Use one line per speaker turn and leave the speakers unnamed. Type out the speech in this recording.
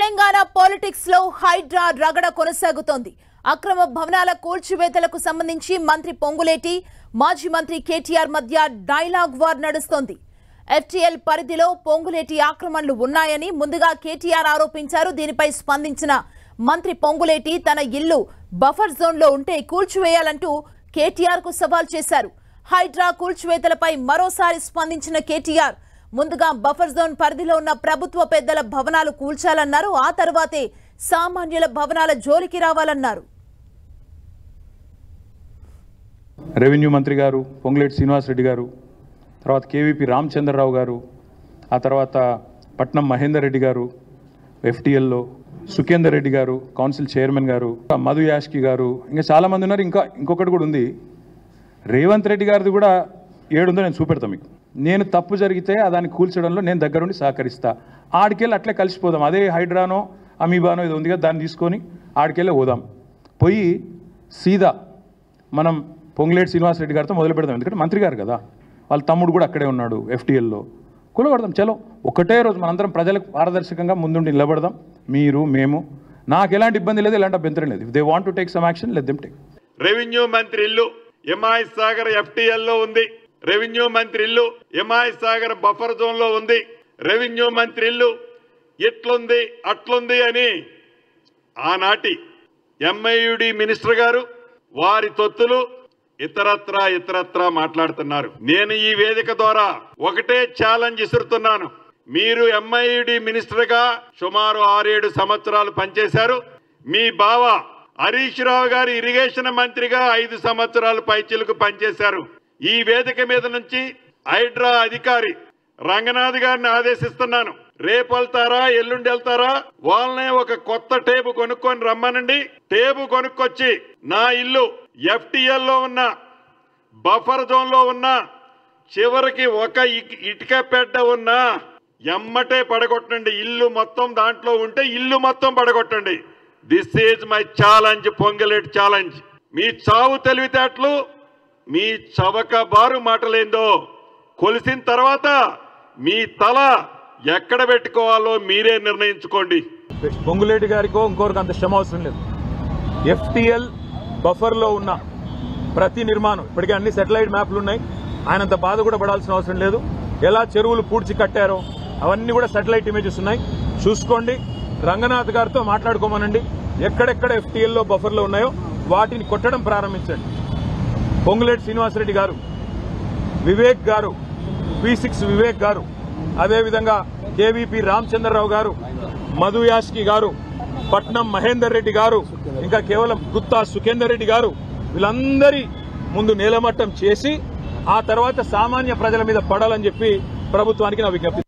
Telangana politics లో హైడ్రా రగడ కొనసాగుతోంది. అక్రమ భవనాల కూల్చివేతలకు సంబంధించి మంత్రి పొంగులేటి, మాజీ మంత్రి కేటీఆర్ మధ్య డైలాగ్ వార్ నడుస్తోంది. ఎఫ్టీఎల్ పరిధిలో పొంగులేటి ఆక్రమణలు ఉన్నాయని ముందుగా కేటీఆర్ ఆరోపించారు. దీనిపై స్పందించిన మంత్రి పొంగులేటి తన ఇల్లు బఫర్ జోన్ లో ఉంటే కూల్చివేయాలంటూ కేటీఆర్ కు సవాల్ చేశారు. హైడ్రా కూల్చివేతలపై మరోసారి స్పందించిన కేటీఆర్ ముందుగా బఫర్ జోన్ పరిధిలో ఉన్న ప్రభుత్వ పెద్దల భవనాలు కూల్చాలన్నారు. ఆ తర్వాతే సామాన్యుల భవనాల జోలికి రావాలన్నారు.
రెవెన్యూ మంత్రి గారు పొంగులేటి శ్రీనివాస్ రెడ్డి గారు, తర్వాత కేవీపీ రామచంద్రరావు గారు, ఆ తర్వాత పట్నం మహేందర్ రెడ్డి గారు, ఎఫ్టీఎల్లో సుఖేందర్ రెడ్డి గారు, కౌన్సిల్ చైర్మన్ గారు, మధు యాష్కి గారు, ఇంకా చాలామంది ఉన్నారు. ఇంకొకటి కూడా ఉంది, రేవంత్ రెడ్డి గారిది కూడా ఏడుందో నేను చూపెడతాను మీకు. నేను తప్పు జరిగితే దాన్ని కూల్చడంలో నేను దగ్గరుండి సహకరిస్తా. ఆడికెళ్ళి అట్లే కలిసిపోదాం. అదే హైడ్రానో అమీబానో ఇది ఉంది కదా, దాన్ని తీసుకొని ఆడికెళ్ళి పోదాం. పోయి సీదా మనం పొంగులేటి శ్రీనివాస్ రెడ్డి గారితో మొదలు పెడదాం. ఎందుకంటే మంత్రి గారు కదా, వాళ్ళ తమ్ముడు కూడా అక్కడే ఉన్నాడు ఎఫ్టీఎల్లో. కూలగొడదాం. చలో ఒకటే రోజు మనందరం ప్రజలకు పారదర్శకంగా ముందుండి నిలబడదాం. మీరు మేము, నాకు ఎలాంటి ఇబ్బంది లేదు, ఎలాంటి అభ్యంతరం లేదు. If they want to take some action, let them take.
Revenue మంత్రి ఇల్లు ఎంఐ సాగర్ ఎఫ్టీఎల్లో ఉంది. రెవెన్యూ మంత్రి ఇల్లు ఎంఐ సాగర్ బఫర్ జోన్ లో ఉంది. రెవెన్యూ మంత్రి ఇల్లు ఎట్లుంది అట్లుంది అని ఆనాటి ఎంఐయుడి మినిస్టర్ గారు, వారి తొత్తులు ఇతరత్రా మాట్లాడుతున్నారు. నేను ఈ వేదిక ద్వారా ఒకటే ఛాలెంజ్ ఇస్తున్నాను. మీరు ఎంఐయుడి మినిస్టర్ గా సుమారు 6-7 సంవత్సరాలు పనిచేశారు. మీ బావ హరీష్ రావు గారు ఇరిగేషన్ మంత్రిగా 5 సంవత్సరాలు పైచిలకు పనిచేశారు. ఈ వేదిక మీద నుంచి హైడ్రా అధికారి రంగనాథ్ గారిని ఆదేశిస్తున్నాను. రేపు వెళ్తారా, ఎల్లుండి వెళ్తారా, వాళ్ళనే ఒక కొత్త టేబు కొనుక్కొని రమ్మనండి. టేబు కొనుక్కొచ్చి నా ఇల్లు ఎఫ్టీఎల్ లో ఉన్న బఫర్ జోన్ లో ఉన్న చివరికి ఒక ఇటుక పెట్ట ఉన్నా ఎమ్మటే పడగొట్టండి. ఇల్లు మొత్తం దాంట్లో ఉంటే ఇల్లు మొత్తం పడగొట్టండి. This is my challenge, Ponguleti challenge. మీ చావు తెలివితేటలు, మీ చవక బారు మాటలేందో కొలిసిన తర్వాత మీ తల ఎక్కడ పెట్టుకోవాలో మీరే నిర్ణయించుకోండి.
పొంగులేటి గారికో ఇంకోరికి అంత శ్రమ అవసరం లేదు. ఎఫ్టీఎల్ బఫర్లో ఉన్న ప్రతి నిర్మాణం ఇప్పటికే అన్ని సెటిలైట్ మ్యాప్లు ఉన్నాయి. ఆయనంత బాధ కూడా పడాల్సిన అవసరం లేదు. ఎలా చెరువులు పూడ్చి కట్టారో అవన్నీ కూడా సెటిలైట్ ఇమేజెస్ ఉన్నాయి, చూసుకోండి. రంగనాథ్ గారితో మాట్లాడుకోమనండి. ఎక్కడెక్కడ ఎఫ్టీఎల్లో బఫర్లో ఉన్నాయో వాటిని కొట్టడం ప్రారంభించండి. పొంగులేటి శ్రీనివాసరెడ్డి గారు, వివేక్ గారు, P6 వివేక్ గారు, అదేవిధంగా కేవీపీ రామచంద్రరావు గారు, మధు యాష్కి గారు, పట్నం మహేందర్ రెడ్డి గారు, ఇంకా కేవలం గుత్తా సుఖేందర్ రెడ్డి గారు, వీళ్ళందరి ముందు నేలమట్టం చేసి ఆ తర్వాత సామాన్య ప్రజల మీద పడాలని చెప్పి ప్రభుత్వానికి నా విజ్ఞప్తి.